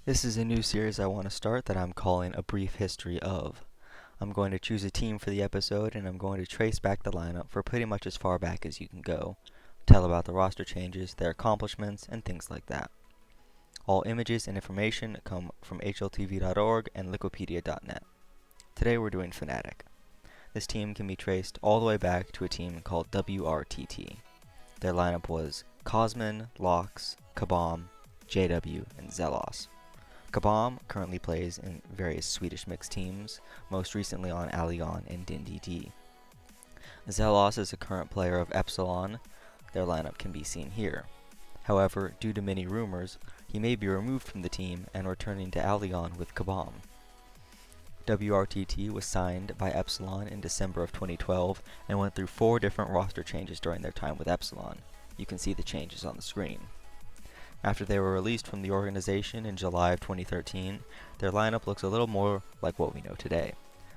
This is a new series I want to start that I'm calling A Brief History of. I'm going to choose a team for the episode and I'm going to trace back the lineup for pretty much as far back as you can go, tell about the roster changes, their accomplishments, and things like that. All images and information come from hltv.org and liquipedia.net. Today we're doing Fnatic. This team can be traced all the way back to a team called WRTT. Their lineup was Cosmin, Lox, Kabam, JW, and Zelos. Kabam currently plays in various Swedish mixed teams, most recently on Allion and DinDD. Zelos is a current player of Epsilon. Their lineup can be seen here. However, due to many rumors, he may be removed from the team and returning to Allion with Kabam. WRTT was signed by Epsilon in December of 2012 and went through 4 different roster changes during their time with Epsilon. You can see the changes on the screen. After they were released from the organization in July of 2013, their lineup looks a little more like what we know today.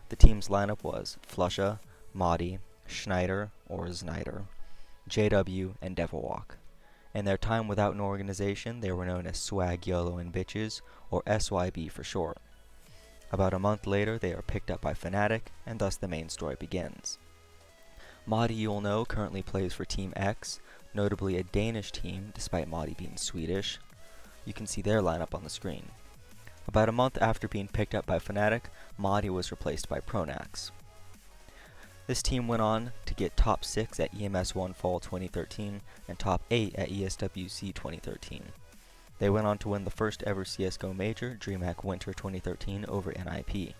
The team's lineup was Flusha, Madi, Schneider or Snyder, JW, and Devilwalk. In their time without an organization, they were known as Swag, YOLO, and Bitches, or SYB for short. About a month later, they are picked up by Fnatic, and thus the main story begins. Madi, you'll know, currently plays for Team X, notably a Danish team, despite Madi being Swedish. You can see their lineup on the screen. About a month after being picked up by Fnatic, Madi was replaced by Pronax. This team went on to get top 6 at EMS1 Fall 2013 and top 8 at ESWC 2013. They went on to win the first ever CSGO Major, DreamHack Winter 2013, over NIP.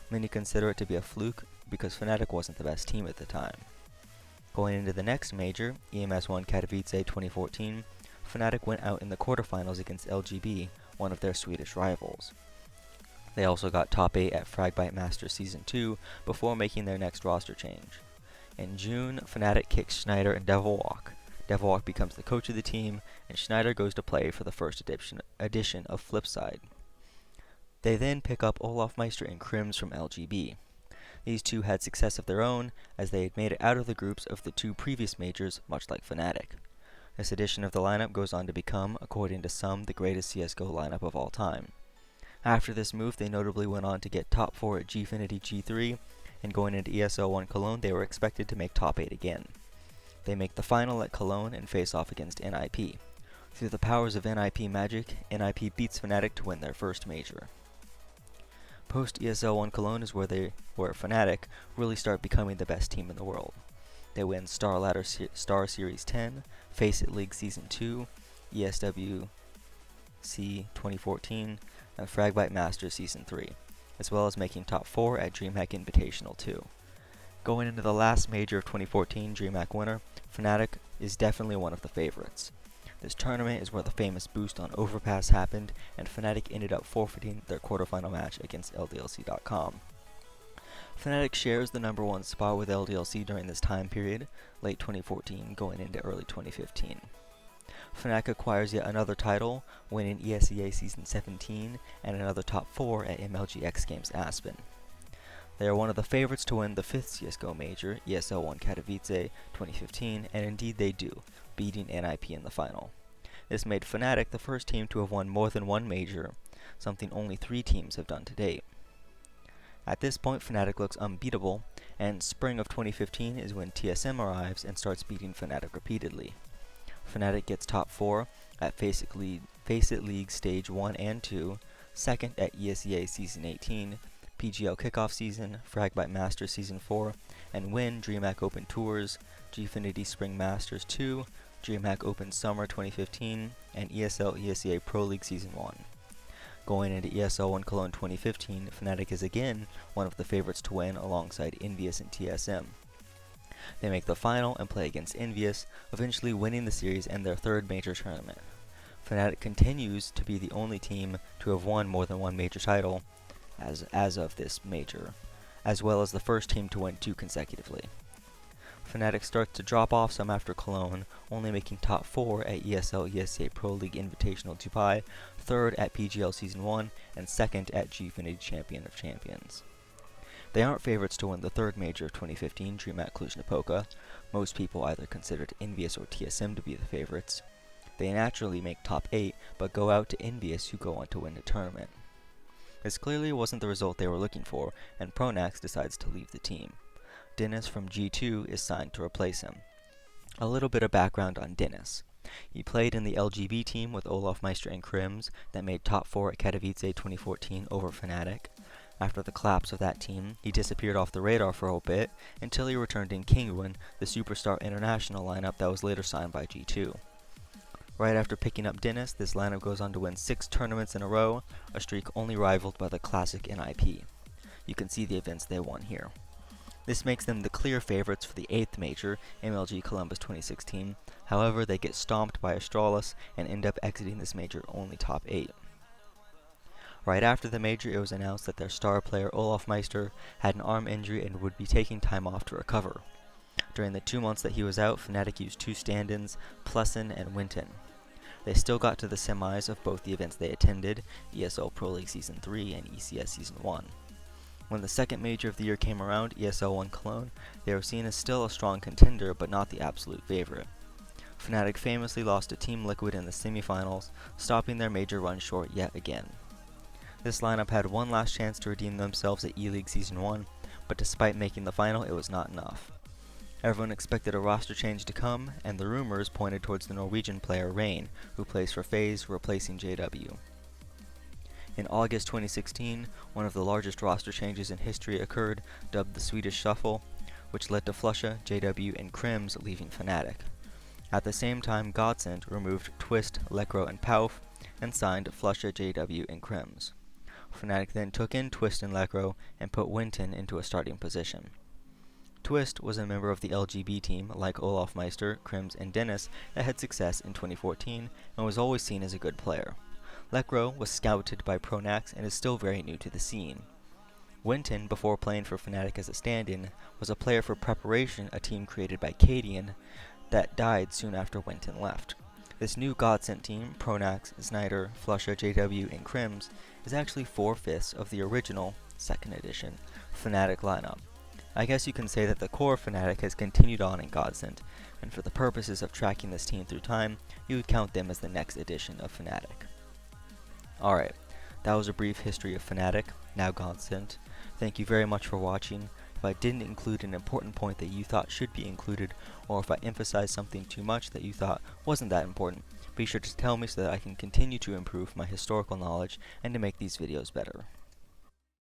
Many consider it to be a fluke because Fnatic wasn't the best team at the time. Going into the next major, EMS1 Katowice 2014, Fnatic went out in the quarterfinals against LGB, one of their Swedish rivals. They also got top 8 at Fragbite Masters Season 2 before making their next roster change. In June, Fnatic kicks Schneider and Devilwalk. Devilwalk becomes the coach of the team, and Schneider goes to play for the first edition of Flipside. They then pick up Olaf Meister and Krims from LGB. These two had success of their own, as they had made it out of the groups of the 2 previous majors, much like Fnatic. This edition of the lineup goes on to become, according to some, the greatest CSGO lineup of all time. After this move, they notably went on to get top 4 at Gfinity G3, and going into ESL1 Cologne, they were expected to make top 8 again. They make the final at Cologne and face off against NIP. Through the powers of NIP magic, NIP beats Fnatic to win their first major. Post ESL1 Cologne is where Fnatic really start becoming the best team in the world. They win Star Ladder Star Series 10, Face It League Season 2, ESWC 2014, and Fragbite Masters Season 3, as well as making top 4 at DreamHack Invitational 2. Going into the last major of 2014, DreamHack winner, Fnatic is definitely one of the favorites. This tournament is where the famous boost on Overpass happened, and Fnatic ended up forfeiting their quarterfinal match against LDLC.com. Fnatic shares the number 1 spot with LDLC during this time period, late 2014 going into early 2015. Fnatic acquires yet another title, winning ESEA Season 17 and another top 4 at MLG X Games Aspen. They are one of the favorites to win the 5th CSGO Major, ESL1 Katowice 2015, and indeed they do, beating NIP in the final. This made Fnatic the first team to have won more than one major, something only 3 teams have done to date. At this point, Fnatic looks unbeatable, and spring of 2015 is when TSM arrives and starts beating Fnatic repeatedly. Fnatic gets top 4 at Face It League Stage 1 and 2, 2nd at ESEA Season 18, PGL Kickoff Season, Fragbite Masters Season 4, and win DreamHack Open Tours, Gfinity Spring Masters 2, DreamHack Open Summer 2015, and ESL ESEA Pro League Season 1. Going into ESL1 Cologne 2015, Fnatic is again one of the favorites to win alongside Envious and TSM. They make the final and play against Envious, eventually winning the series and their 3rd major tournament. Fnatic continues to be the only team to have won more than one major title as of this major, as well as the first team to win 2 consecutively. Fnatic starts to drop off some after Cologne, only making top 4 at ESL ESEA Pro League Invitational Dubai, 3rd at PGL Season 1, and 2nd at Gfinity Champion of Champions. They aren't favorites to win the 3rd major of 2015, DreamHack Cluj-Napoca. Most people either considered Envious or TSM to be the favorites. They naturally make top 8, but go out to Envious, who go on to win the tournament. This clearly wasn't the result they were looking for, and Pronax decides to leave the team. Dennis from G2 is signed to replace him. A little bit of background on Dennis. He played in the LGB team with Olaf Meister and Krims that made top 4 at Katowice 2014 over Fnatic. After the collapse of that team, he disappeared off the radar for a bit until he returned in Kingwin, the Superstar International lineup that was later signed by G2. Right after picking up Dennis, this lineup goes on to win 6 tournaments in a row, a streak only rivaled by the Classic in IP. You can see the events they won here. This makes them the clear favorites for the 8th major, MLG Columbus 2016. However, they get stomped by Astralis and end up exiting this major only top 8. Right after the major, it was announced that their star player Olaf Meister had an arm injury and would be taking time off to recover. During the 2 months that he was out, Fnatic used 2 stand-ins, Plessin and Winton. They still got to the semis of both the events they attended, ESL Pro League Season 3 and ECS Season 1. When the second major of the year came around, ESL won Cologne. They were seen as still a strong contender, but not the absolute favorite. Fnatic famously lost to Team Liquid in the semifinals, stopping their major run short yet again. This lineup had one last chance to redeem themselves at E-League Season 1, but despite making the final, it was not enough. Everyone expected a roster change to come, and the rumors pointed towards the Norwegian player Rain, who plays for FaZe, replacing JW. In August 2016, one of the largest roster changes in history occurred, dubbed the Swedish Shuffle, which led to Flusha, JW, and Krims leaving Fnatic. At the same time, Godsent removed Twist, Lekro, and Pauf, and signed Flusha, JW, and Krims. Fnatic then took in Twist and Lekro and put Winton into a starting position. Twist was a member of the LGB team, like Olaf Meister, Krims, and Dennis, that had success in 2014 and was always seen as a good player. Lekro was scouted by Pronax and is still very new to the scene. Winton, before playing for Fnatic as a stand-in, was a player for Preparation, a team created by Cadian, that died soon after Winton left. This new Godsent team, Pronax, Snyder, Flusha, JW, and Krims, is actually 4/5 of the original, 2nd edition, Fnatic lineup. I guess you can say that the core Fnatic has continued on in Godsent, and for the purposes of tracking this team through time, you would count them as the next edition of Fnatic. Alright, that was a brief history of Fnatic, now Godsent. Thank you very much for watching. If I didn't include an important point that you thought should be included, or if I emphasized something too much that you thought wasn't that important, be sure to tell me so that I can continue to improve my historical knowledge and to make these videos better.